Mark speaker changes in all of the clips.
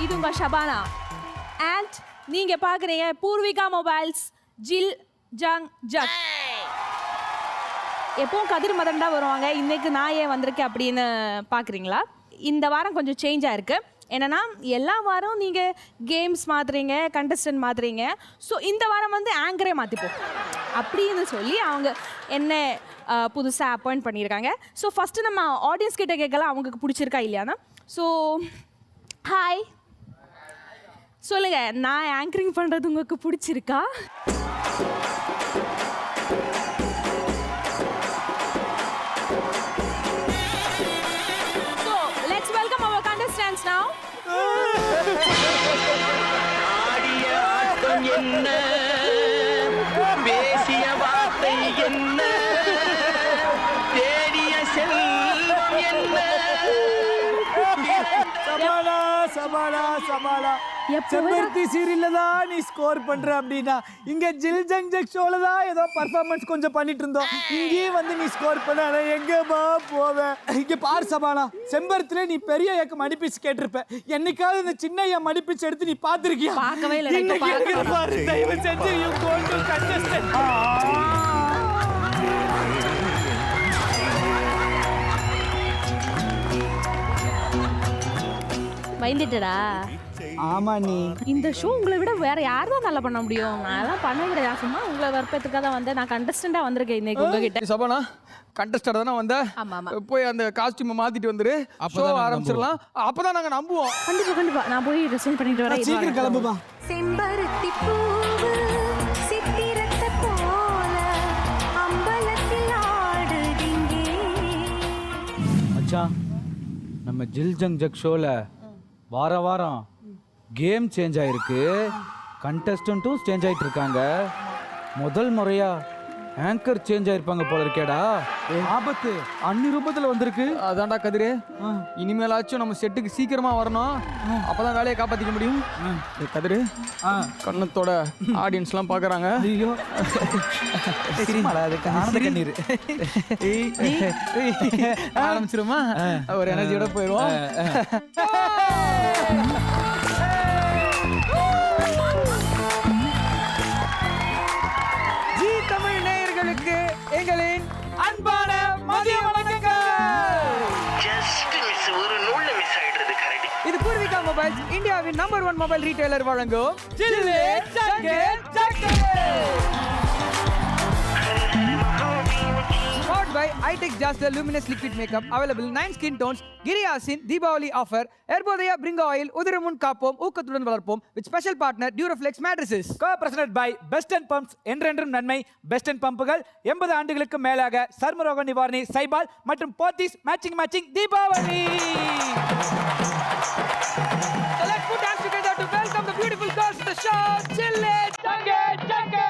Speaker 1: இது உங்க ஷபானா அண்ட் நீங்க பாக்குறீங்க பூர்விகா மொபைல்ஸ் ஜில் ஜங் ஜக். எப்பவும் கதிர் மதன் தான் வருவாங்க, இன்னைக்கு நான் ஏன் வந்திருக்கேன் அப்படின்னு பாக்குறீங்களா? இந்த வாரம் கொஞ்சம் சேஞ்ச் ஆயிருக்கு. என்னன்னா எல்லா வாரம் நீங்க கேம்ஸ் மாத்துறீங்க, கண்டஸ்டன்ட் மாத்துறீங்க. ஸோ இந்த வாரம் வந்து ஆங்கரே மாத்திப்போம் அப்படின்னு சொல்லி அவங்க என்ன புதுசாக அப்பாயிண்ட் பண்ணியிருக்காங்க. ஸோ ஃபஸ்ட்டு நம்ம ஆடியன்ஸ் கிட்ட கேட்கலாம் அவங்களுக்கு பிடிச்சிருக்கா இல்லையானா. ஸோ ஹாய் சொல்லுங்க, நான் ஆங்கரிங் பண்ணுறது உங்களுக்கு பிடிச்சிருக்கா? So let's welcome our contestants now.
Speaker 2: ஆடிய ஆட்டம் என்ன, பேசிய வார்த்தை என்ன, தேடிய செல்வம் என்ன.
Speaker 3: சபாலா சபாலா சபாலா, செம்பருத்தி சீரியல்ல தான் நீ ஸ்கோர் பண்ற அப்படின்னா இங்க ஜில் ஜங் ஜக் ஷோல தான் ஏதோ பர்ஃபார்மன்ஸ் கொஞ்சம் பண்ணிட்டு இருந்தோம். இங்கேயும் வந்து நீ ஸ்கோர் பண்ண எங்கப்பா போவேன்? இங்க பார் சபாலா, செம்பருத்தில நீ பெரிய ஏக்க மடிப்பீச்சு கேட்டிருப்ப. என்னைக்காவது இந்த சின்ன ஐயா மடிப்பீச்சு எடுத்து நீ பாத்திருக்கியா?
Speaker 1: பார்க்கவே இல்லை.
Speaker 3: பாரு, தயவு செஞ்சு யூ கோ டு கண்டஸ்டன்ட்.
Speaker 1: பயந்துட்டடா?
Speaker 3: ஆமா, நீ
Speaker 1: இந்த ஷோ உங்களை விட வேற யார் தான் நல்லா பண்ண முடியும்? நான் பண்ண கிடையாது, சும்மா உங்களை வரப்பத்துக்காக தான் வந்தேன். நான் கண்டஸ்டண்டா வந்திருக்கேன் இன்னைக்கு உங்ககிட்ட.
Speaker 4: சபானா கண்டஸ்டர் தானே வந்த, போய் அந்த காஸ்டியூம் மாத்திட்டு வந்துரு, ஷோ ஆரம்பிச்சிடலாம். அப்பதான் நாங்க நம்புவோம்.
Speaker 1: கண்டிப்பா கண்டிப்பா நான் போய் ட்ரெஸ் பண்ணிட்டு வரேன்.
Speaker 3: சீக்கிரம் கிளம்புமா.
Speaker 5: செம்பருத்தி பூவு சித்திரத்தை போல அம்பலத்தில் ஆடுதிங்கே.
Speaker 6: மச்சான், நம்ம ஜில் ஜங் ஜக் ஷோல வாரம் கேம் சேஞ்ச் ஆயிருக்கு, கண்டஸ்டன்ட்டும் சேஞ்ச் ஆயிட்டு இருக்காங்க. முதல் முறையா ஆங்கர் சேஞ்ச் ஆயிருப்பாங்க போல இருக்கேடா. ஆபத்து அன்னி ரூபத்துல வந்திருக்கு.
Speaker 4: அதான்டா கதிரே, இனிமேலாச்சும் நம்ம செட்டுக்கு சீக்கிரமா வரணும், அப்பதான் வேலையை காப்பாத்திக்க முடியும். கதிரு, கண்ணத்தோட ஆடியன்ஸ் எல்லாம் பாக்குறாங்க.
Speaker 6: ஐயோ, கண்ணீர்
Speaker 4: ஆரம்பிச்சிருமா? ஒரு எனர்ஜியோட போயிடுவோம். ஜி தமிழ் நேயர்களுக்கு எங்களின் அன்பான மதிய வணக்கங்கள்.
Speaker 2: ஜஸ்ட் மிஸ், ஒரு நூல்ல மிஸ் ஆயிடுறது கரெக்ட்.
Speaker 4: இது பூர்விகா மொபைல்ஸ், இந்தியாவின் நம்பர் 1 மொபைல் ரீட்டைலர் வழங்கும் ஜில்லே Junge Junge. Powered by iTech Jaster Luminous Liquid Makeup, available 9 skin tones. Giriasin Deepavali offer. Erbodaya Bring Oil, Udiramun Kappom, Ookkathudan Valarppom with special partner Duraflex mattresses.
Speaker 3: Co-presented by Best and Pumps. என்றென்றும் நன்மை. Best and பம்புகள் 80 ஆண்டுகளுக்கு மேலாக சர்மரோக நிவாரணி சைபால் மற்றும் Pothys matching Deepavali.
Speaker 4: So let's put hands together to welcome the beautiful girls to the show. Jille Jange Jange.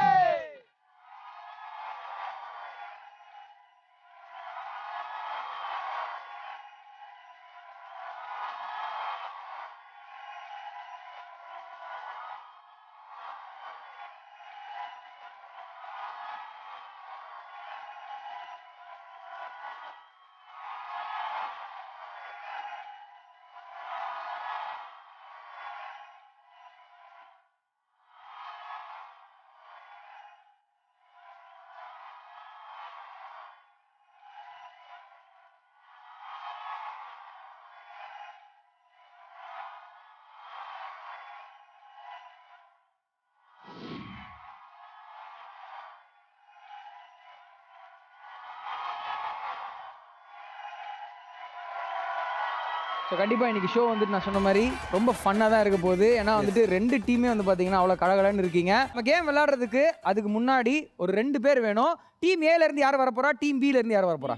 Speaker 4: So கண்டிப்பாக இன்றைக்கி show வந்துட்டு நான் சொன்ன மாதிரி ரொம்ப ஃபன்னாக தான் இருக்க போகுது. ஏன்னா வந்துட்டு 2 டீமே வந்து பார்த்தீங்கன்னா அவ்வளோ கலகலன்னு இருக்கீங்க. நம்ம கேம் விளையாடுறதுக்கு அதுக்கு முன்னாடி ஒரு 2 பேர் வேணும். டீம் ஏலேருந்து யார் வரப்போறா, டீம் பிலேருந்து யார் வரப்போறா?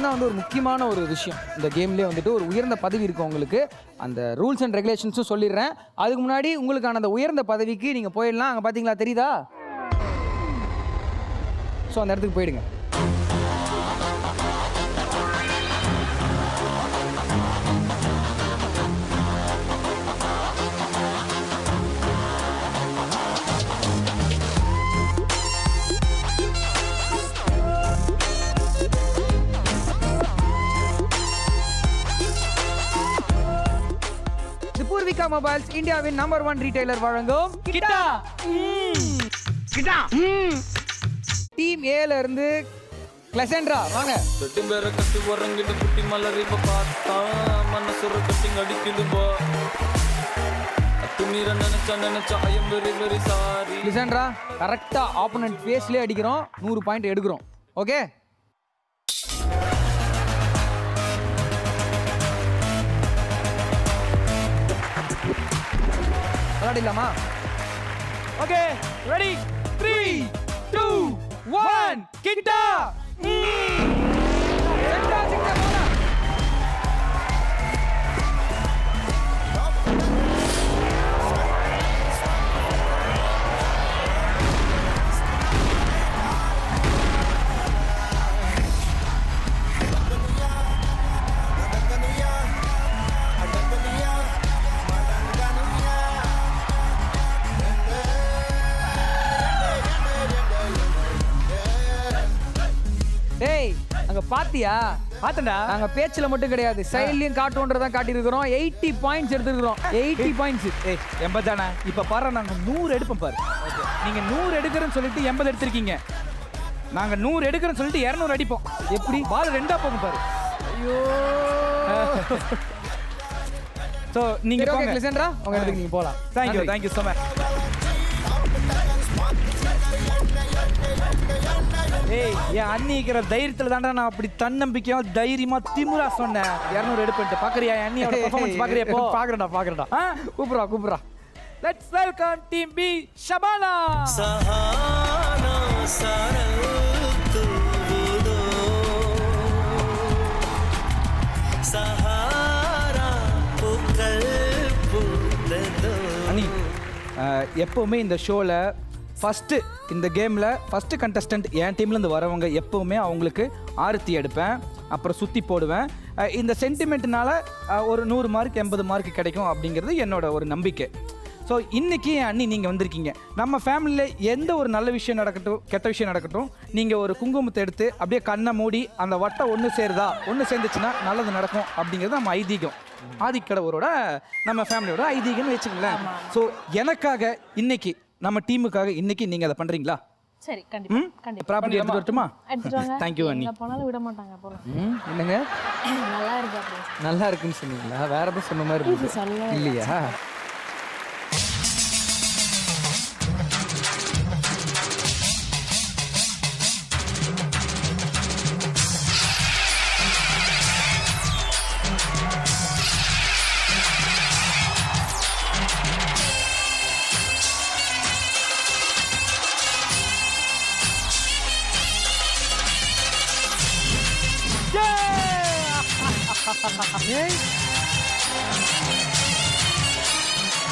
Speaker 4: தான் வந்து ஒரு முக்கியமான ஒரு விஷயம். இந்த கேம்லேயே வந்துட்டு ஒரு உயர்ந்த பதவி இருக்கும் உங்களுக்கு. அந்த ரூல்ஸ் அண்ட் ரெகுலேஷன்ஸும் சொல்லிடுறேன். அதுக்கு முன்னாடி உங்களுக்கான அந்த உயர்ந்த பதவிக்கு நீங்கள் போயிடலாம். அங்கே பார்த்தீங்களா, தெரியுதா? ஸோ அந்த இடத்துக்கு போயிடுங்க. பூர்விகா மொபைல்ஸ் இந்தியாவின் நம்பர் 1 ரீட்டைலர் வழங்கும் கிட்டா. டீம் ஏல இருந்து கிளசென்ட்ரா வாங்க.
Speaker 7: பேரை கட்டி உறங்கிட்டு குட்டி மலரி பார்த்தா மனசுற கட்டிங் அடிக்குது போ துமீர நினைச்சா I am very very sorry.
Speaker 4: கிளசென்ட்ரா கரெக்டா ஆப்போனன்ட் ஃபேஸ்லயே அடிக்கிறோம். 100 பாயிண்ட் எடுக்கிறோம். ஓகே, விளையாடலாமா?
Speaker 3: Okay, ready?
Speaker 4: 3 2 1 கிட்டா. டேய், அங்க பாத்தியா?
Speaker 3: பார்த்தேன்டா.
Speaker 4: நாங்க பேச்சுல மட்டும் கிடையாது, சைட்லயும் காட்டுன்றதா காட்டி இருக்கிறோம். 80 பாயிண்ட்ஸ் எடுத்துக்கிறோம். 80 பாயிண்ட்ஸ்.
Speaker 6: ஏய் 80 தானே? இப்போ பாரு, நாங்கள் 100 எடுப்போம் பாரு. நீங்கள் 100 எடுக்கிறேன்னு சொல்லிட்டு 80 எடுத்திருக்கீங்க. நாங்கள் 100 எடுக்கிறேன்னு சொல்லிட்டு 200 அடிப்போம். எப்படி பால் ரெண்டா போகும் பாரு.
Speaker 4: ஐயோ.
Speaker 6: ஸோ நீங்கள்
Speaker 4: ஓகே கிளசென்ட்ரா, உங்க இடத்துக்கு நீங்க போலாம்.
Speaker 6: Thank you so much. ஏய், என் அண்ணிக்கிற தைரியத்தில் தாண்டா நான் அப்படி தன்னம்பிக்கையா தைரியமா திமுறா சொன்னேன். 200 எடுப்பேன்ட்டு பாக்குறியா? என் அண்ணியோட பெர்ஃபார்மன்ஸ் பாக்குறியா? போ.
Speaker 4: பாக்குறடா. கூப்பிடுறா.
Speaker 3: Let's welcome team B Shabana.
Speaker 7: சஹானா சரல் தூதோ சஹாரா புகழ் புததோ.
Speaker 6: அண்ணி, எப்பவுமே இந்த ஷோவில் ஃபஸ்ட்டு இந்த கேமில் ஃபஸ்ட்டு கண்டஸ்டன்ட் என் டீம்லேருந்து வரவங்க எப்போவுமே அவங்களுக்கு ஆரத்தி எடுப்பேன், அப்புறம் சுற்றி போடுவேன். இந்த சென்டிமெண்ட்னால ஒரு 100 மார்க் 80 மார்க் கிடைக்கும் அப்படிங்கிறது என்னோட ஒரு நம்பிக்கை. ஸோ இன்றைக்கி என் அண்ணி நீங்கள் வந்திருக்கீங்க. நம்ம ஃபேமிலியில் எந்த ஒரு நல்ல விஷயம் நடக்கட்டும் கெட்ட விஷயம் நடக்கட்டும், நீங்கள் ஒரு குங்குமத்தை எடுத்து அப்படியே கண்ணை மூடி அந்த வட்டம் ஒன்று சேர்ந்துச்சுன்னா நல்லது நடக்கும் அப்படிங்கிறது நம்ம ஐதீகம். ஆதிக்கடவுரோட நம்ம ஃபேமிலியோட ஐதீகம்னு வச்சுங்களேன். ஸோ எனக்காக இன்னைக்கு நம்ம டீமுக்காக இன்னைக்கு நீங்க அதை பண்றீங்களா?
Speaker 1: சரி, கண்டிப்பா.
Speaker 6: ப்ராப்பர்ட்டி எடுத்து வரட்டுமா?
Speaker 1: எடுத்துவாங்க.
Speaker 6: Thank you அண்ணி.
Speaker 1: நான் போனாலும் விட மாட்டாங்க போல.
Speaker 4: என்னங்க
Speaker 1: நல்லா இருக்கு அப்படி.
Speaker 4: நல்லா இருக்குன்னு சொன்னீங்களா? வேற எதுவும் சொன்ன மாதிரி இருந்துச்சு.
Speaker 1: சொல்லவே
Speaker 4: இல்லையா?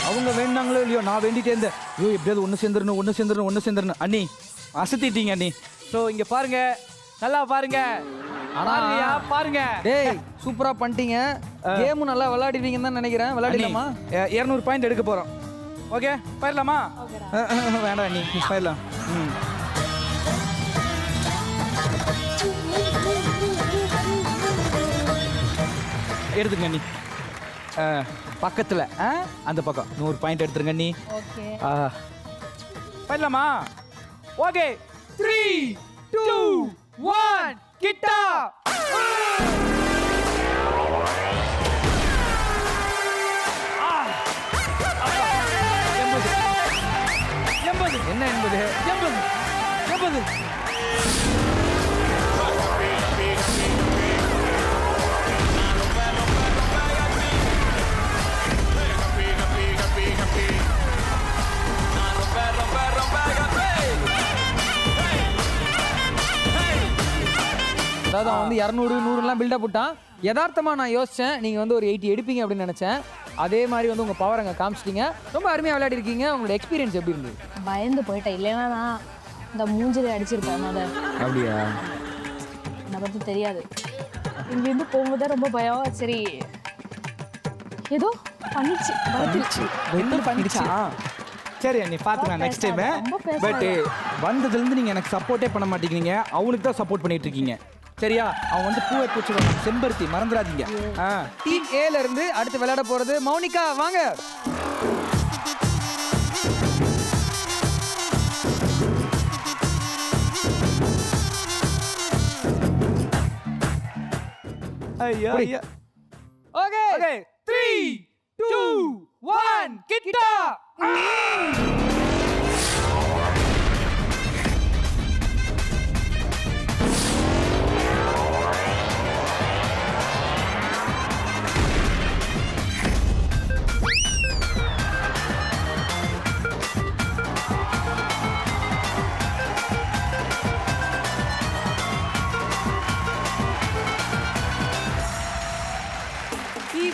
Speaker 6: அவங்க வேண்டாங்களோ இல்லையோ, நான் வேண்டிட்டே இருந்தேன். ஐயோ எப்படியாவது ஒன்று சேர்ந்துடணும். அண்ணி அசத்திட்டீங்க அண்ணி. ஸோ இங்கே பாருங்க, நல்லா பாருங்க. பாருங்க.
Speaker 4: டேய், சூப்பரா பண்ணிட்டீங்க. கேமும் நல்லா விளையாடுவீங்கன்னு தான் நினைக்கிறேன். விளையாடலாமா?
Speaker 6: 200 பாயிண்ட் எடுக்க போகிறோம். ஓகே, போயிடலாமா? வேண்டாம் அண்ணி, போயிடலாம். எடுத்துங்க அண்ணி. பக்கத்தில் அந்த பக்கம் 100 பாயிண்ட் எடுத்துருங்க அண்ணி.
Speaker 1: ஓகே.
Speaker 6: போயிடலாமா? ஓகே, 3 2 1 கிட்டா.
Speaker 4: என்ன 80? அதாவது அவன் வந்து 200 100லாம் பில்டப் விட்டான். யதார்த்தமாக நான் யோசித்தேன் நீங்கள் வந்து ஒரு 80 எடுப்பீங்க அப்படின்னு நினச்சேன். அதே மாதிரி வந்து உங்கள் பவர் அங்கே காமிச்சிட்டீங்க. ரொம்ப அருமையாக விளையாடிருக்கீங்க. உங்களோட எக்ஸ்பீரியன்ஸ் எப்படி இருந்தது?
Speaker 1: பயந்து போயிட்டேன். இல்லைன்னா நான் இந்த மூஞ்சில அடிச்சிருப்பேன்.
Speaker 4: அப்படியா?
Speaker 1: என்னை பற்றி தெரியாது. இங்கேருந்து போகும்போதே ரொம்ப பயம். சரி ஏதோ பண்ணிச்சு.
Speaker 6: என்ன பண்ணிச்சா? சரி நீ பார்த்துக்கலாம் நெக்ஸ்ட் டைம். பட் வந்ததுலேருந்து நீங்கள் எனக்கு சப்போர்ட்டே பண்ண மாட்டேங்கிறீங்க. அவனுக்கு தான் சப்போர்ட் பண்ணிட்டு இருக்கீங்க. சரியா? அவன் வந்து பூவை பூச்சிடுவான். செம்பருத்தி மறந்துடாதீங்க.
Speaker 4: டீம் ஏல இருந்து அடுத்து விளையாட போகிறது மௌனிகா. வாங்க.
Speaker 3: ஐயா ஐயா.
Speaker 4: ஓகே 3 2 1 கிட்டா.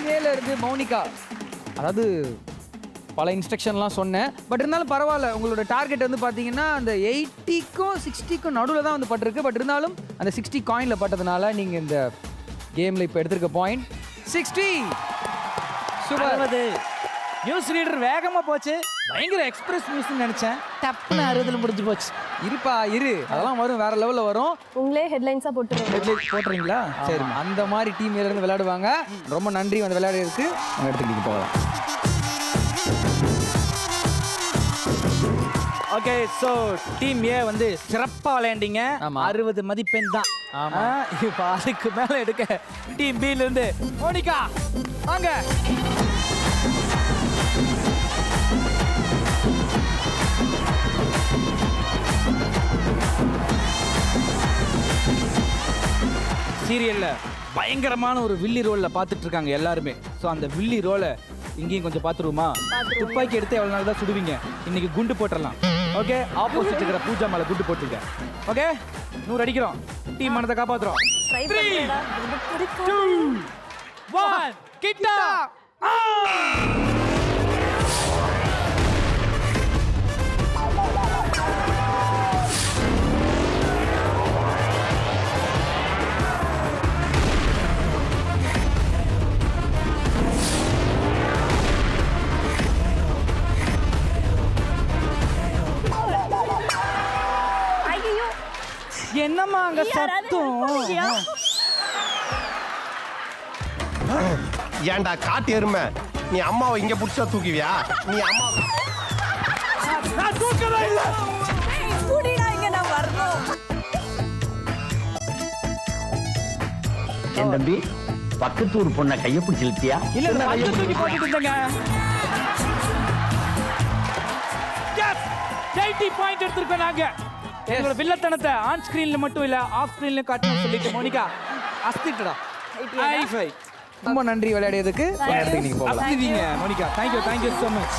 Speaker 4: மேல இருந்து மௌனிகா. அதாவது பல இன்ஸ்ட்ரக்ஷன்லாம் சொன்னேன். பட் இருந்தாலும் பரவாயில்ல. உங்களோட டார்கெட் வந்து பார்த்தீங்கன்னா அந்த 80க்கும் 60க்கும் நடுவில் தான் வந்து பட்டிருக்கு. பட் இருந்தாலும் அந்த 60 காயினில் பட்டதுனால நீங்கள் இந்த கேமில் இப்போ எடுத்திருக்க பாயிண்ட் 60. சூப்பர்.
Speaker 3: நியூஸ் ரீடர் வேகமாக போச்சு. பயங்கர எக்ஸ்பிரஸ் நியூஸ்னு நினச்சேன். டப்புன்னு 60 முடிஞ்சு போச்சு.
Speaker 4: இருப்பா இரு, அதெல்லாம் வரும், வேற லெவலில் வரும்.
Speaker 1: உங்களே ஹெட்லைன்ஸாக போட்டுருவோம்.
Speaker 3: ஹெட்லைட் போட்டுறீங்களா?
Speaker 4: சரி, அந்த மாதிரி டீம் இருந்து விளையாடுவாங்க. ரொம்ப நன்றி வந்து விளையாடுறதுக்கு. அவங்க எடுத்துக்கிட்டு போகலாம்.
Speaker 3: ஓகே, ஸோ டீம் ஏ வந்து சிறப்பாக விளையாண்டீங்க.
Speaker 4: ஆமா.
Speaker 3: 60 மதிப்பெண் தான்.
Speaker 4: ஆமா.
Speaker 3: இப்போ அதுக்கு மேலே எடுக்க டீம் பில இருந்து மோனிகா வாங்க. சீரியல்ல பயங்கரமான ஒரு வில்லி ரோல்ல பார்த்துட்டு இருக்காங்க எல்லாருமே. ஸோ அந்த வில்லி ரோலை இங்கேயும் கொஞ்சம் பார்த்துருவோமா? துப்பாக்கி எடுத்து எவ்வளோ நாள் தான் சுடுவீங்க? இன்னைக்கு குண்டு போட்டுடலாம். ஓகே, ஆப்போசிட் இருக்கிற பூஜா மேலே குண்டு போட்டுருங்க. ஓகே, 100 அடிக்கிறோம். டீம் மனதை காப்பாத்துறோம். 3 2 1 கிட்டா. என்னம்மா அங்க சத்தம்?
Speaker 8: ஏன்டா காட்டு எருமை, நீ அம்மாவை இங்க புடிச்சா தூக்குவியா? நீ அம்மா
Speaker 3: நான் தூக்கவே இல்ல.
Speaker 9: என் தம்பி பக்கத்து ஊர் பொண்ணை கையை பிடிச்சி இழுத்தியா?
Speaker 3: இல்ல இல்ல, கையை தூக்கி போட்டுட்டு இருந்தேங்க. 80 பாயிண்ட் எடுத்துருக்கோம் நாங்க. எங்களோட வில்லத்தனத்தை ஆன் ஸ்கிரீன்ல மட்டும் இல்ல ஆஃப் ஸ்கிரீன்ல காட்டணும்னு சொல்லிட்டு மோனிகா அஸ்திட்டடா. High five.
Speaker 4: ரொம்ப நன்றி விளையாடியதுக்கு. இடத்துக்கு நீங்க போகலாம்.
Speaker 3: அஸ்திட்டீங்க Monica. Thank you so much.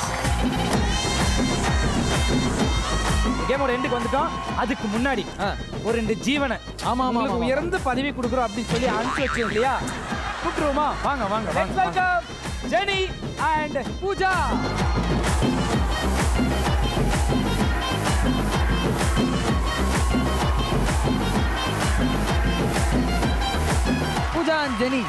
Speaker 3: கேமோட எண்டுக்கு வந்துட்டோம். அதுக்கு முன்னாடி ஒரு 2 ஜீவனை உங்களுக்கு உயர்ந்த பதவி கொடுக்குறோம் அப்படின்னு சொல்லி அனுப்பிச்சு வச்சோம் இல்லையா? கூப்பிட்டுருவோமா? வாங்க வாங்க வாங்க. Jenny and Pooja.
Speaker 4: Pooja and Jenny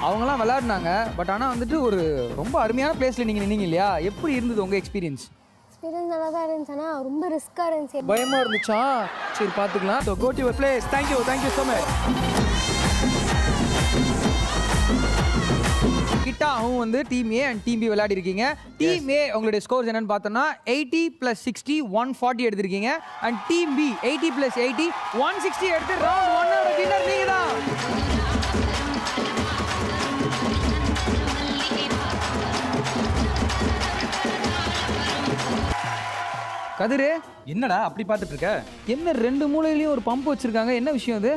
Speaker 4: அவங்களாம் விளையாடினாங்க. பட் ஆனால் வந்துட்டு ஒரு ரொம்ப அருமையான பிளேஸில் நீங்கள் நின்னீங்க இல்லையா? எப்படி இருந்தது உங்கள் எக்ஸ்பீரியன்ஸ்?
Speaker 5: எக்ஸ்பீரியன்ஸ் நல்லா தான் இருந்துச்சு. ஆனால் ரொம்ப ரிஸ்க்காக இருந்துச்சு.
Speaker 4: பயமாக இருந்துச்சா? சரி பார்த்துக்கலாம்.
Speaker 3: So go to your place. Thank you so much.
Speaker 4: கிட்டாவும் வந்து team A and team B விளையாடி இருக்கீங்க. டீம் ஏ உங்களுடைய ஸ்கோர்ஸ் என்னன்னு பார்த்தோம்னா 80 + 60 140 எடுத்திருக்கீங்க. அண்ட் டீம் பி 80 + 80 160 எடுத்து ரவுண்ட் 1 ஓட வின்னர் நீங்க தான். கதிரு,
Speaker 6: என்னடா அப்படி பார்த்துட்டு இருக்க?
Speaker 4: என்ன 2 மூலையிலயும் ஒரு பம்ப் வச்சிருக்காங்க, என்ன விஷயம் அது?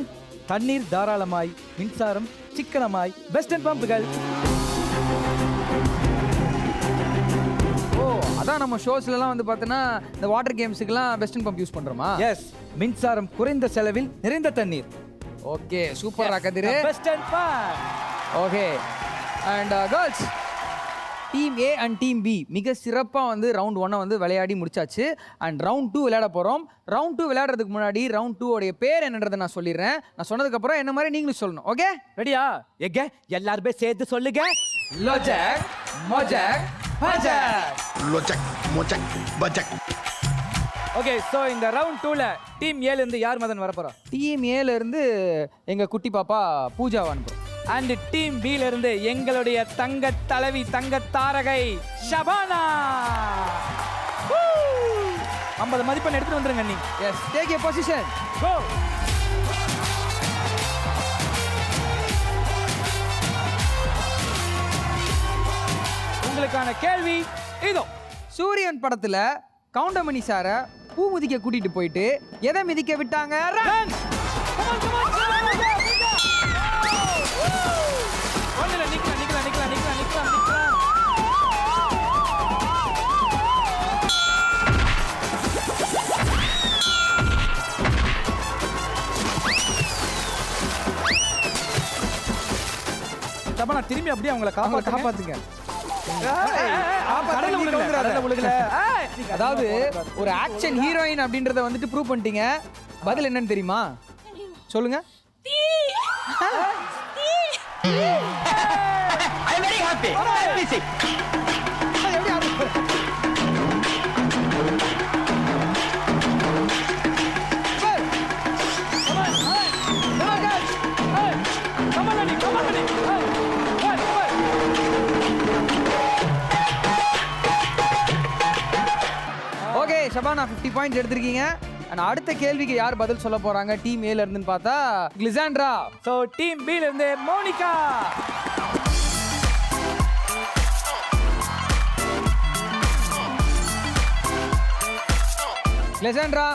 Speaker 3: தண்ணீர் தாராளமாய், மின்சாரம் சிக்கனமாய், பெஸ்ட் அண்ட் பம்புகள்.
Speaker 4: ஓ, அதான் நம்ம ஷோஸ்லலாம் வந்து பார்த்தோன்னா இந்த வாட்டர் கேம்ஸுக்கெல்லாம் வெஸ்டர்ன் பம்ப் யூஸ் பண்ணுறோமா?
Speaker 3: எஸ், மின்சாரம் குறைந்த செலவில் நிறைந்த தண்ணீர்.
Speaker 4: ஓகே சூப்பரா கதிரு.
Speaker 3: Best and fun.
Speaker 4: Okay and girls, team A and team B மிக சிறப்பாக வந்து ரவுண்ட் 1 வந்து விளையாடி முடிச்சாச்சு. அண்ட் ரவுண்ட் 2 விளையாட போகிறோம். ரவுண்ட் 2 விளையாடுறதுக்கு முன்னாடி ரவுண்ட் 2 உடைய பேர் என்னன்றதை நான் சொல்லிடுறேன். நான் சொன்னதுக்கப்புறம் என்ன மாதிரி நீங்களும் சொல்லணும். ஓகே
Speaker 3: ரெடியா? எங்க எல்லாருமே சேர்த்து சொல்லுங்க.
Speaker 4: லோஜக் மோஜக் பஜக்.
Speaker 8: லொச்சக் மொச்சக் பச்சக்.
Speaker 3: ஓகே, சோ இந்த ரவுண்ட் 2ல டீம் ஏல இருந்து யார் மதன் வர போறா?
Speaker 4: டீம் ஏல இருந்து எங்க குட்டி பாப்பா பூஜா அனுப்புறோம்.
Speaker 3: அண்ட் டீம் பி ல இருந்து எங்களுடைய தங்க தலைவி தங்க தாரகை ஷபானா. 50 மதிப்பெண் எடுத்து வந்துருங்க நீ.
Speaker 4: Yes, take your position.
Speaker 3: Go. உங்களுக்கான கேள்வி இதோ.
Speaker 4: சூரியன் படத்துல கவுண்டமணி சார பூ மிதிக்க கூட்டிட்டு போயிட்டு எதை மிதிக்க விட்டாங்க?
Speaker 3: ரன். ஒண்ணுல நிக்கலாம். ஷபானா திரும்பி அப்படியே அவங்கள காப்பாத்துங்க.
Speaker 4: அதாவது ஒரு ஆக்ஷன் ஹீரோயின் அப்படின்றத வந்துட்டு ப்ரூவ் பண்ணிட்டீங்க. பதில் என்னன்னு தெரியுமா? சொல்லுங்க.
Speaker 9: I very happy.
Speaker 4: Okay Shabana 50 points எடுத்திருக்கீங்க. அண்ட் அடுத்த கேள்விக்கு யார் பதில் சொல்ல போறாங்க டீம் ஏல இருந்துன்னு பார்த்தா கிளிசாண்ட்ரா.
Speaker 3: சோ டீம் பி ல இருந்து மோனிகா.
Speaker 4: கிளிசாண்ட்ரா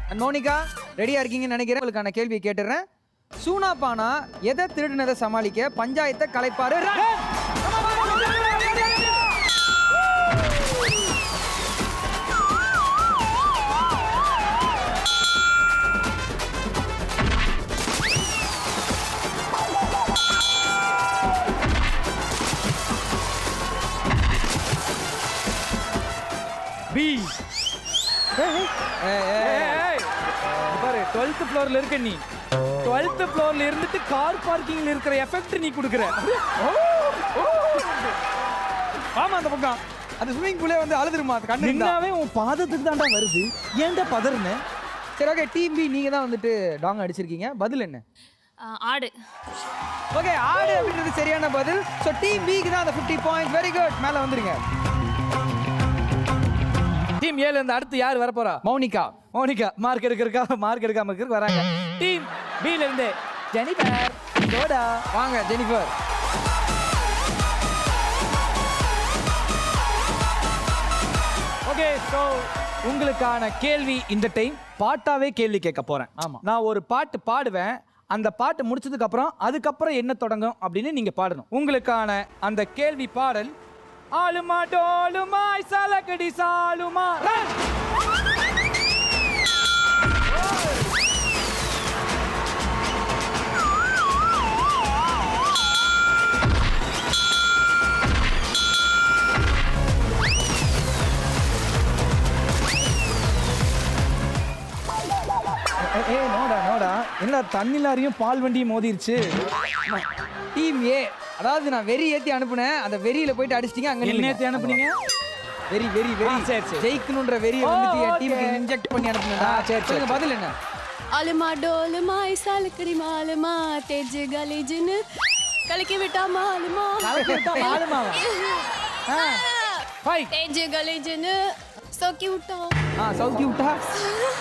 Speaker 4: அண்ட் மோனிகா ரெடியா இருக்கீங்கன்னு நினைக்கிறேன். உங்களுக்கான கேள்வியை கேட்டுறேன். சூனா பானா எதை திருடினதை சமாளிக்க பஞ்சாயத்தை கலைப்பாரு?
Speaker 3: பி. பாரு 12th ஃப்ளோர்ல இருக்க நீ. 12th ஃப்ளோர்ல இருந்துட்டு கார் பார்க்கிங்ல இருக்கிற எஃபெக்ட் நீ குடுக்குற.
Speaker 4: ஆமா அந்த பக்கம் அந்த ஸ்விமிங் பூலே வந்து அழுதுருமா அது கண்ணு இருந்தா.
Speaker 3: நின்னாவே உன் பாதத்துக்கு தான்டா வருது. ஏன்டா பதறன?
Speaker 4: சரி ஓகே, டீம் பி நீங்க தான் வந்துட்டு டாங் அடிச்சிருக்கீங்க. பதில் என்ன?
Speaker 1: ஆடு.
Speaker 4: ஓகே, ஆடு அப்படின்றது சரியான பதில். ஸோ டீம் பிக்கு தான் அந்த 50 பாயிண்ட்ஸ். வெரி குட், மேலே வந்துருங்க.
Speaker 3: டீம் ஏல இருந்து அடுத்து யார் வர போறா?
Speaker 4: மௌனிகா.
Speaker 3: மார்க் எடுக்காம இருக்கு வராங்க. டீம் பி ல இருந்து ஜெனிஃபர். டோடா
Speaker 4: வாங்க ஜெனிஃபர்.
Speaker 3: ஓகே, சோ உங்களுக்கான கேள்வி இந்த டைம் பாட்டாவே கேள்வி கேட்க போறேன்.
Speaker 4: ஆமா.
Speaker 3: நான் ஒரு பாட்டு பாடுவேன். அந்த பாட்டு முடிச்சதுக்கு அதுக்கப்புறம் என்ன தொடங்கும் அப்படின்னு நீங்க பாடணும். உங்களுக்கான அந்த கேள்வி பாடல் ஆளுமா டோலுமா சலக்கடி சாலுமா. நோடா என்ன தண்ணி லாரியும் பால் வண்டியும் மோதிருச்சு.
Speaker 4: டீம் ஏ, அதாவது நான் வெறி ஏத்தி அனுப்புனேன். அந்த வெறியில போயிட்டு அடிச்சிட்டீங்க. அங்க
Speaker 3: என்ன ஏத்தி அனுப்புனீங்க?
Speaker 4: வெறி
Speaker 3: சரி.
Speaker 4: ஜெயிக்கணும்ன்ற வெறியை வந்துட்டு என் டீமுக்கு இன்ஜெக்ட் பண்ணி அனுப்புனேன்.
Speaker 3: சரி.
Speaker 4: சொல்லுங்க பதில் என்ன?
Speaker 5: आलमा डोलमा सालकड़ी मालमा तेज गली जिन कलकी बेटा मालमा तेज गली जिन सौकी उठा
Speaker 4: சவுக்கி விட்டா.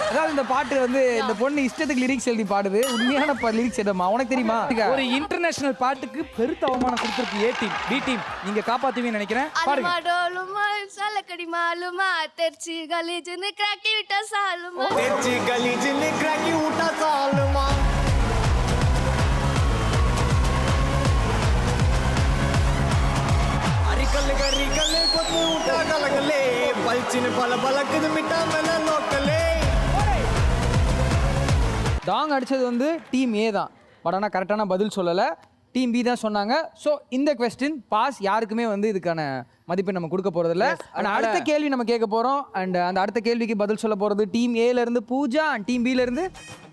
Speaker 4: அதாவது இந்த பாட்டு வந்து இந்த பொண்ணு இஷ்டத்துக்கு லிரிக்ஸ் எழுதி பாடுது. உண்மையான லிரிக்ஸ் என்னமா உனக்கு தெரியுமா?
Speaker 3: ஒரு இன்டர்நேஷனல் பாட்டுக்கு பெருத்த அவமானம் கொடுத்திருக்கு ஏ டீம். பி டீம் நீங்க காப்பாத்துவீங்கன்னு நினைக்கிறேன். பாருங்க.
Speaker 5: आलमा डोलमा सालकड़ी मालमा तेज गली जिन क्रैकी बेटा सालमा
Speaker 8: तेज गली जिन क्रैकी उठा सालमा. अरिकल कोते उठा गलगले पलचिन पल बलकद मिटा मेला लोकले.
Speaker 4: டாங் அடிச்சது வந்து டீம் ஏ தான். பட் ஆனால் கரெக்டான பதில் சொல்லலை. டீம் பி தான் சொன்னாங்க. ஸோ இந்த கொஸ்டின் பாஸ், யாருக்குமே வந்து இதுக்கான மதிப்பெண் நம்ம கொடுக்க போறதில்ல. ஆனால் அடுத்த கேள்வி நம்ம கேட்க போறோம். அண்ட் அந்த அடுத்த கேள்விக்கு பதில் சொல்ல போறது டீம் ஏல இருந்து பூஜா அண்ட் டீம் பில இருந்து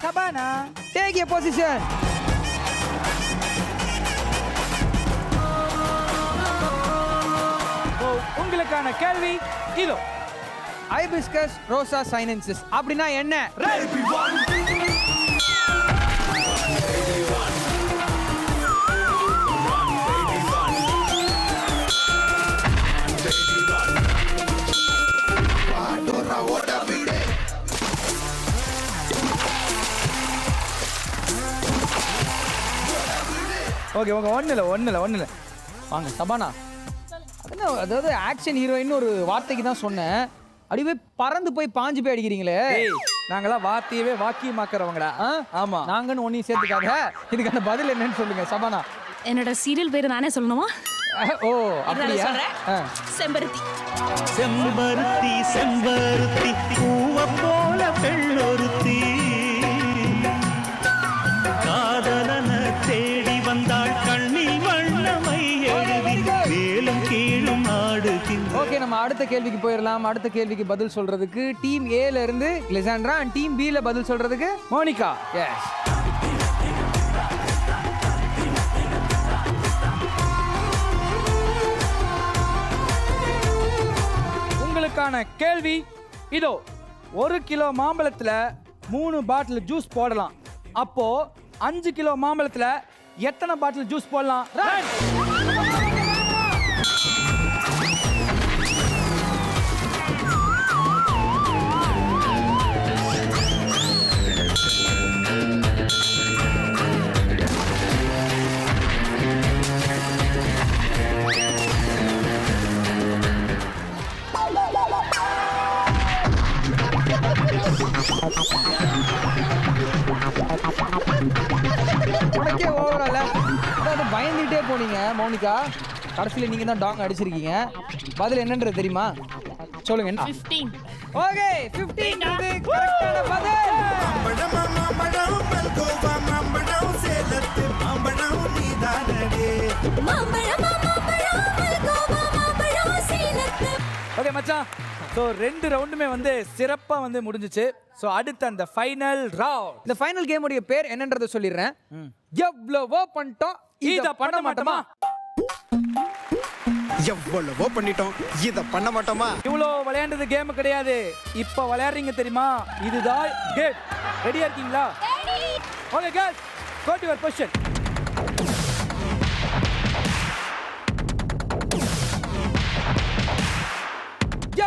Speaker 4: சபானா. Take a position.
Speaker 3: உங்களுக்கான கேள்வி இதோ.
Speaker 4: ஹைபிஸ்கஸ் ரோசா சைனன்சிஸ் அப்படின்னா என்ன? ஓகே ஓகே, ஒன்றும் இல்லை வாங்க சபானா. அதாவது ஆக்ஷன் ஹீரோயின் ஒரு வார்த்தைக்கு தான் சொன்னேன், அப்படியே பறந்து போய் பாஞ்சு போய் அடிக்கிறீங்களே.
Speaker 3: நாங்களாம் வார்த்தையவே வாக்கியமாக்குறவங்கடா.
Speaker 4: ஆமா, நாங்கன்னு ஒன்றையும் சேர்த்துக்காங்க. இதுக்கான பதில் என்னன்னு சொல்லுங்க சபானா.
Speaker 5: என்னோட சீரியல் பேர் நானே சொல்லணுமா?
Speaker 4: ஓ அப்படியா?
Speaker 5: செம்பருத்தி.
Speaker 8: செம்பருத்தி செம்பருத்தி பூவ போல பெண்ணொருத்தி காதலன தேடி வந்தாள் கண்ணில் வண்ணமை எழுதி மேலும் கீழும் ஆடுகின்ற.
Speaker 4: ஓகே, நம்ம அடுத்த கேள்விக்கு போயிடலாம். அடுத்த கேள்விக்கு பதில் சொல்றதுக்கு டீம் ஏல இருந்து லிசாண்ட்ரா அண்ட் டீம் பில பதில் சொல்றதுக்கு
Speaker 3: மோனிகா.
Speaker 4: எஸ்.
Speaker 3: உங்களுக்கான கேள்வி இதோ. 1 கிலோ மாம்பழத்துல 3 பாட்டில் ஜூஸ் போடலாம். அப்போ 5 கிலோ மாம்பழத்துல எத்தனை பாட்டில் ஜூஸ் போடலாம்?
Speaker 4: உனக்கே ஓவரால அதாவது பயந்துட்டே போனீங்க மௌனிகா. கடைசியில் நீங்க தான் டாங் அடிச்சிருக்கீங்க. பதில் என்னன்றது தெரியுமா? சொல்லுங்க.
Speaker 5: 15.
Speaker 4: ஓகே, 15 இது கரெக்டான பதில்.
Speaker 3: ஓகே மச்சான், ஸோ 2 ரவுண்டுமே வந்து சிறப்பாக வந்து முடிஞ்சிச்சு. ஸோ அடுத்து அந்த ஃபைனல் ரவுண்ட்.
Speaker 4: இந்த ஃபைனல் கேம் உடைய பேர் என்னன்றதை சொல்லிடுறேன். எவ்வளவோ பண்ணிட்டோம், இத பண்ண மாட்டோமா?
Speaker 8: எவ்வளவோ பண்ணிட்டோம், இத பண்ண மாட்டோமா?
Speaker 3: இவ்வளோ விளையாண்டது கேம் கிடையாது, இப்போ விளையாடுறீங்க தெரியுமா? இதுதான் கேம். ரெடியா இருக்கீங்களா? Okay girls, go to your position.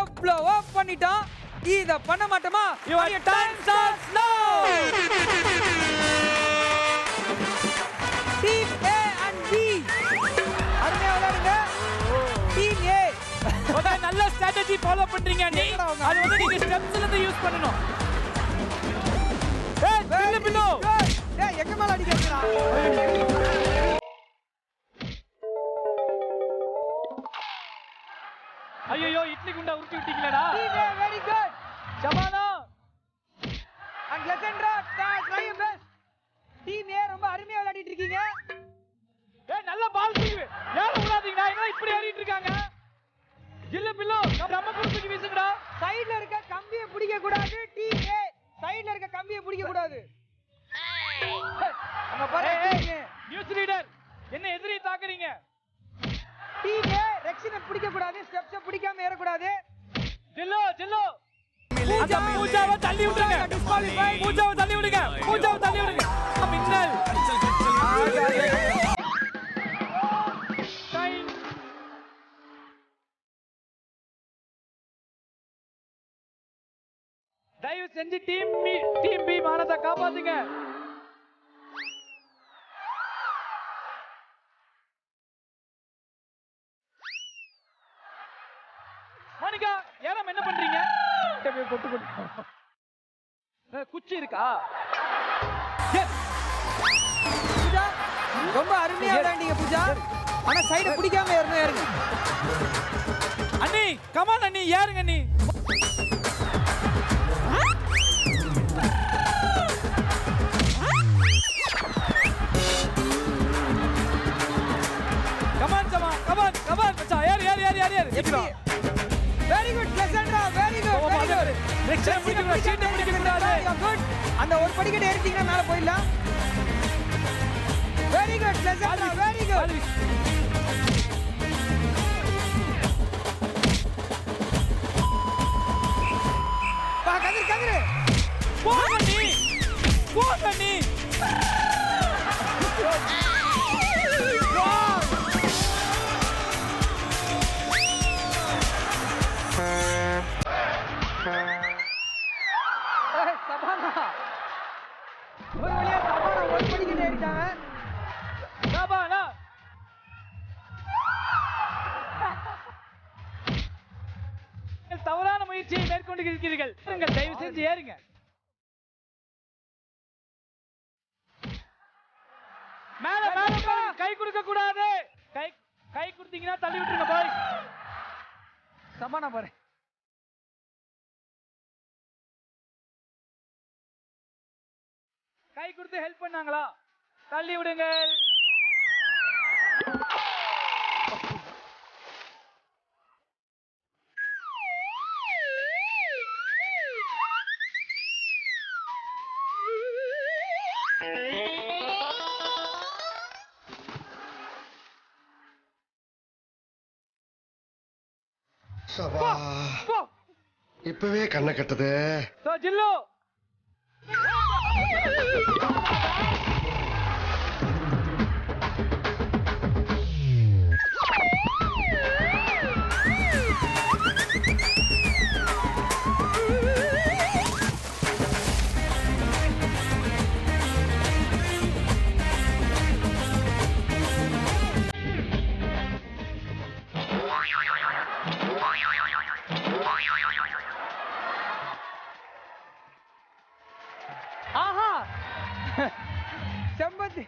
Speaker 4: எவ்வளவோ பண்ணிட்டோம், இத பண்ண மாட்டோமா?
Speaker 3: Your time starts now.
Speaker 4: Team A and B அருமையா விளையாடுங்க. டீம் ஏ
Speaker 3: ஓகே, நல்ல ஸ்ட்ராட்டஜி ஃபாலோ பண்றீங்க நீ. அது வந்து நீங்க ஸ்டெப்ஸ்ல இருந்து யூஸ் பண்ணனும். ஏய் பில்லு பில்லு,
Speaker 4: ஏய் எங்க மேல அடிக்கிறீங்களா?
Speaker 3: ஐயோ இட்லி குண்டா உருட்டி விட்டீங்களேடா.
Speaker 4: Team A very good. Shabana and லெஜெண்டரா try your best. Team A ரொம்ப அருமையா விளையாடிட்டு இருக்கீங்க.
Speaker 3: ஏய் நல்ல பால் தூக்கு. யார விடாதீங்கடா, என்ன இப்படி ஆடிட்டு இருக்காங்க? இல்ல பில்லு, நம்ம குறுக்கு வீசுங்கடா.
Speaker 4: சைடுல இருக்க கம்பியை பிடிக்க கூடாது. டீம் ஏ சைடுல இருக்க கம்பியை பிடிக்க கூடாது. அங்க பாருங்க,
Speaker 3: நியூஸ் ரீடர் என்ன எதிரி தாக்குறீங்க?
Speaker 4: டீம் ஏ ரெக்ஷனை பிடிக்க கூடாது, ஸ்டெப்ஸை பிடிக்காம ஏற கூடாது.
Speaker 3: ஜில்லோ ஜில்லோ, பூஜாவை தள்ளி விடுங்க. டிஸ்குவாலிஃபை. பூஜாவை தள்ளி விடுங்க, பூஜாவை தள்ளி விடுங்க. மின்னல். தயவு செஞ்சு டீம் பி மானத்தை காப்பாத்துங்க. மோனிகா, யாரும் என்ன பண்றீங்க? கொட்டு கொட்டு. குச்சி இருக்கா?
Speaker 4: பூஜா ரொம்ப அருமையா விளையாண்டீங்க பூஜா. ஆனா சைட பிடிக்காம ஏறுங்க.
Speaker 3: அண்ணி கமான் அண்ணி, ஏறுங்க அண்ணி. யார் யார் சீக்கிரம்
Speaker 4: வெரி குட் லெசன்ட்ரா very good very good
Speaker 3: next பிடிக்கணும் சீட்டை பிடிக்க கூடாது
Speaker 4: குட் அந்த ஒரு படிக்கட்டு ஏறிட்டீங்கன்னா மேல போயிடலாம் வெரி குட் லெசன்ட்ரா வெரி குட் பா கதிர் கதிர்
Speaker 3: போங்க நீ
Speaker 4: சபானா ஒரு வழியா சபானா ஒரு படிக்கட்டு ஏறிட்டாங்க
Speaker 3: சபானா தவறான முயற்சியை மேற்கொண்டு இருக்கிறீர்கள் தயவு செஞ்சு ஏறுங்க மேல மேல கை கொடுக்க கூடாது கை கொடுத்தீங்கன்னா தள்ளி விட்டுருங்க பாய்
Speaker 4: சபானா பாரு
Speaker 3: கை கொடுத்து ஹெல்ப் பண்ணாங்களா தள்ளி விடுங்க
Speaker 8: இப்பவே கண்ணை கட்டுது
Speaker 3: ஜில்லு
Speaker 4: ஆஹா செம்பத்தி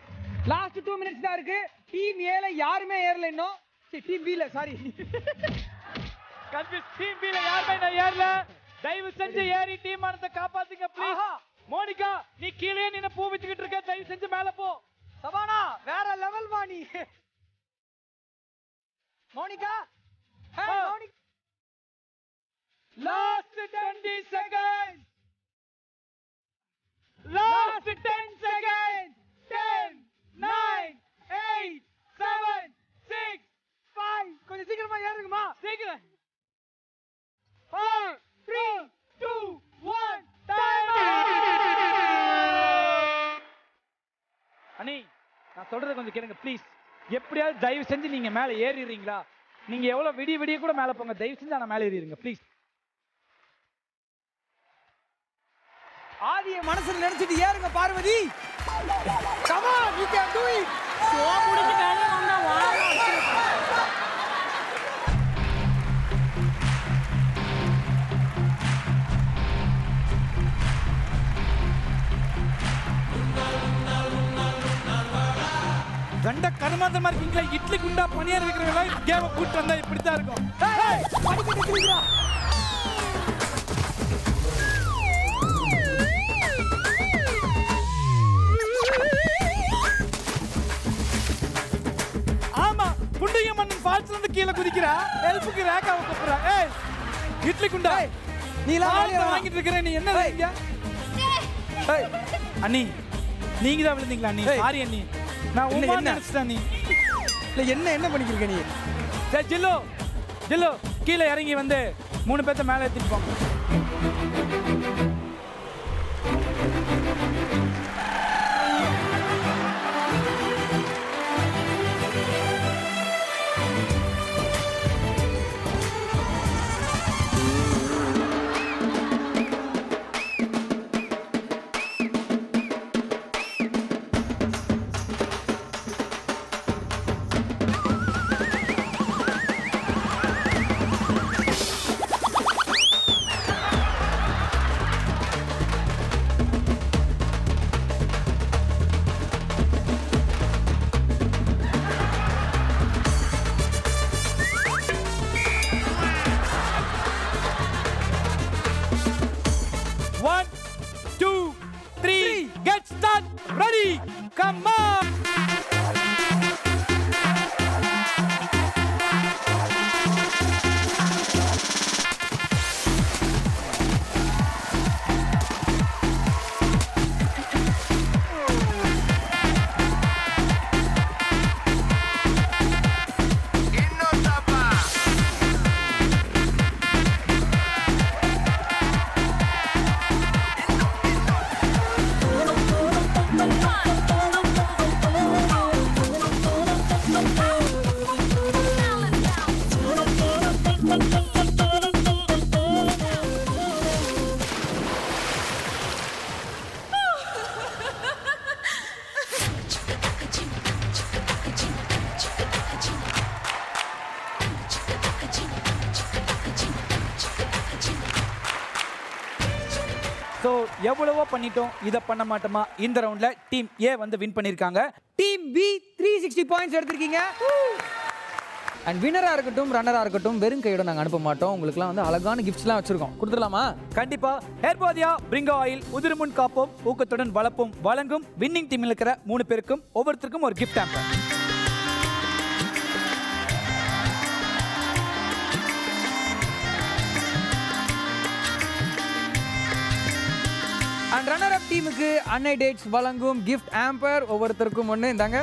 Speaker 4: லாஸ்ட் 2 மினிட்ஸ் தான் இருக்கு டீம் ஏல யாருமே ஏறல இன்னும் டீம் பி ல சாரி
Speaker 3: கன்ஃபியூஸ் டீம் பி ல யாருமே நான் ஏறல தயவு செஞ்சு ஏறி டீம் ஆனத காப்பாத்துங்க ப்ளீஸ் மோனிகா நீ கீழே நின்னு பூ விச்சிட்டு இருக்க தயவு செஞ்சு மேல போ
Speaker 4: சபானா வேற level Vani Monika hey Monika
Speaker 3: last 20 seconds Last 10 seconds. 10, 9, 8, 7, 6, 5.
Speaker 4: கொஞ்சம் சீக்கிரமா ஏறுங்கம்மா
Speaker 3: சீக்கிரம் 4, 3, 2, 1. Time. அண்ணி நான் சொல்றத கொஞ்சம் கேளுங்க ப்ளீஸ் எப்படியாவது தயவு செஞ்சு நீங்க மேல ஏறிடுறீங்களா நீங்க எவ்வளவு விடிய கூட மேல போங்க தயவு செஞ்சு நான் மேல ஏறிடுங்க ப்ளீஸ்
Speaker 4: ஆதியை மனசுல நினைச்சிட்டு ஏறுங்க Parvati come on you can do it so முடிஞ்சு மேல வந்தா
Speaker 3: கண்ட கருமாந்தமா இருக்கீங்களா இட்லி குண்டா பனியார் வைக்கிறவங்க கேம கூட்டு வந்தா இப்படித்தான் இருக்கும்
Speaker 4: படிக்கிட்டு இருக்கீங்களா
Speaker 3: ஃபால்ஸ்ல இருந்து கீழ குதிக்கிறா ஹெல்ப்புக்கு ரேக்காவ கூப்பிடுறா ஏய் இட்லி குண்டா
Speaker 4: நீ
Speaker 3: வாங்கிட்டு இருக்கற நீ என்ன செய்றீங்க ஏய் அண்ணி நீங்க தான் விழுந்தீங்களா அண்ணி சாரி அண்ணி நான் உம்மா நினைச்சிட்டேன் நீ
Speaker 4: இல்ல என்ன பண்ணிக்கிறீங்க நீ
Speaker 3: டேய் ஜில்லு கீழ இறங்கி வந்து 3 பேத்த மேல ஏத்திட்டு போங்க
Speaker 6: ஸோ எவ்வளவோ பண்ணிட்டோம், இதை பண்ண மாட்டோமா? இந்த ரவுண்ட்ல டீம் ஏ வந்து வின் பண்ணியிருக்காங்க.
Speaker 4: டீம் பி 360 பாயிண்ட்ஸ் எடுத்திருக்கீங்க. அண்ட் வின்னராக இருக்கட்டும் ரன்னராக இருக்கட்டும் வெறும் கையோட நாங்கள் அனுப்ப மாட்டோம். உங்களுக்குலாம் வந்து அழகான கிஃப்ட்ஸ்லாம் வச்சிருக்கோம், கொடுத்துடலாமா?
Speaker 6: கண்டிப்பா. ஹேர்போதியா பிரிங்கோ ஆயில் உதிர்முன் காப்போம் ஊக்கத்துடன் வளர்ப்போம் வழங்கும் வின்னிங் டீமில் இருக்கிற 3 பேருக்கும் ஒவ்வொருத்தருக்கும் ஒரு gift hamper.
Speaker 4: And runner up டீமுக்கு அன்னை டேட்ஸ் வழங்கும் கிஃப்ட் ஹேம்பர் ஒவ்வொருத்தருக்கும் ஒன்று. இந்தாங்க.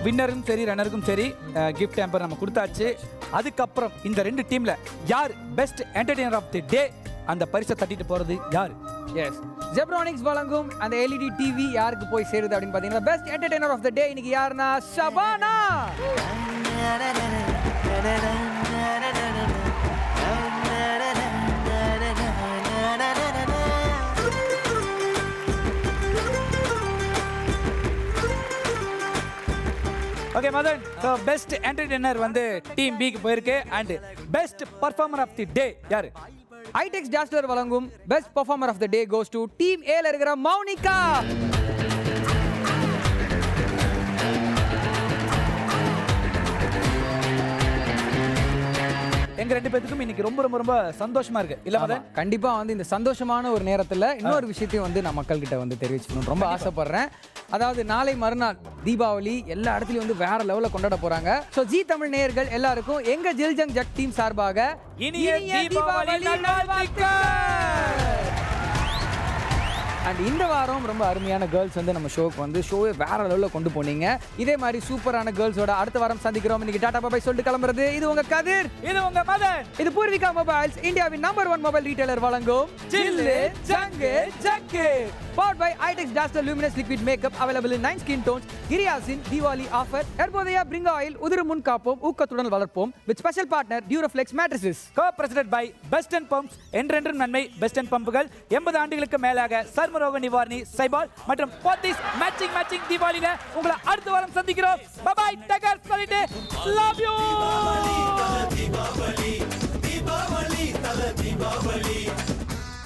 Speaker 6: வின்னரும் சரி ரன்னருக்கும் சரி கிஃப்ட் ஹேம்பர் நம்ம கொடுத்தாச்சு. அதுக்கப்புறம் இந்த 2 டீம்ல யார் பெஸ்ட் என்டர்டெய்னர் ஆஃப் தி டே அந்த பரிசை தட்டிட்டு போறது யார்?
Speaker 4: எஸ், ஜெப்ரானிக்ஸ் வழங்கும் அந்த எல்இடி டிவி யாருக்கு போய் சேருது அப்படின்னு பார்த்தீங்கன்னா best entertainer of the day இன்னைக்கு யாருன்னா Shabana.
Speaker 6: Okay Madan, so best entertainer வந்து டீம் பிக்கு போயிருக்கு. And best performer of the day யாரு?
Speaker 4: ஐடெக்ஸ் டாஸ்லர் வழங்கும் best performer of the day goes to team ஏல இருக்கிற மௌனிகா.
Speaker 6: எங்க 2 பேத்துக்கும் இன்னைக்கு ரொம்ப ரொம்ப ரொம்ப சந்தோஷமா இருக்கு இல்ல மதன்?
Speaker 4: கண்டிப்பா வந்து இந்த சந்தோஷமான ஒரு நேரத்துல இன்னொரு விஷயத்தையும் வந்து நான் மக்கள் கிட்ட வந்து தெரிவிச்சுக்கணும் ரொம்ப ஆசைப்படுறேன். அதாவது நாளை மறுநாள் தீபாவளி எல்லா இடத்துலயும் வந்து வேற லெவல்ல கொண்டாட போறாங்க. சோ ஜி தமிழ் நேயர்கள் எல்லாருக்கும் எங்க ஜில்ஜங் ஜக் டீம் சார்பாக
Speaker 6: இனிய தீபாவளி நல்வாழ்த்துக்கள்.
Speaker 4: அண்ட் இந்த வாரம் ரொம்ப அருமையான கேர்ள்ஸ் வந்து நம்ம ஷோக்கு வந்து ஷோவை வேற லெவலில் கொண்டு போனீங்க. இதே மாதிரி சூப்பரான கேர்ள்ஸோட அடுத்த வாரம் சந்திக்கிறோம். இன்னைக்கு டாடா பாய் சொல்லிட்டு கிளம்புறது இது உங்க கதிர்,
Speaker 6: இது உங்க மதன்,
Speaker 4: இது பூர்விகா மொபைல்ஸ், இந்தியாவின் நம்பர் 1 மொபைல் ரீட்டைலர் வழங்கும் ஜில்லு ஜங்கு jug. Powered by ITEX Dazzler Luminous Liquid Makeup, available in 9 skin tones. Giriasin Diwali offer. Herbodaya Bring Oil உதிரும் முன் காப்போம் ஊக்கத்துடன் வளர்ப்போம். With special partner Duraflex Mattresses.
Speaker 6: Co-presented by Best and Pumps. என்றென்றும் நன்மை best and பம்புகள். 80 ஆண்டுகளுக்கு மேலாக சர்மரோக நிவாரணி சைபால் மற்றும் போத்திஸ் மேட்சிங் தீபாவளியில உங்களை அடுத்த வாரம் சந்திக்கிறோம். பை பை, டேக் கேர், சொல்லிட்டு லவ் யூ. தீபாவளி தீபாவளி தீபாவளி தல தீபாவளி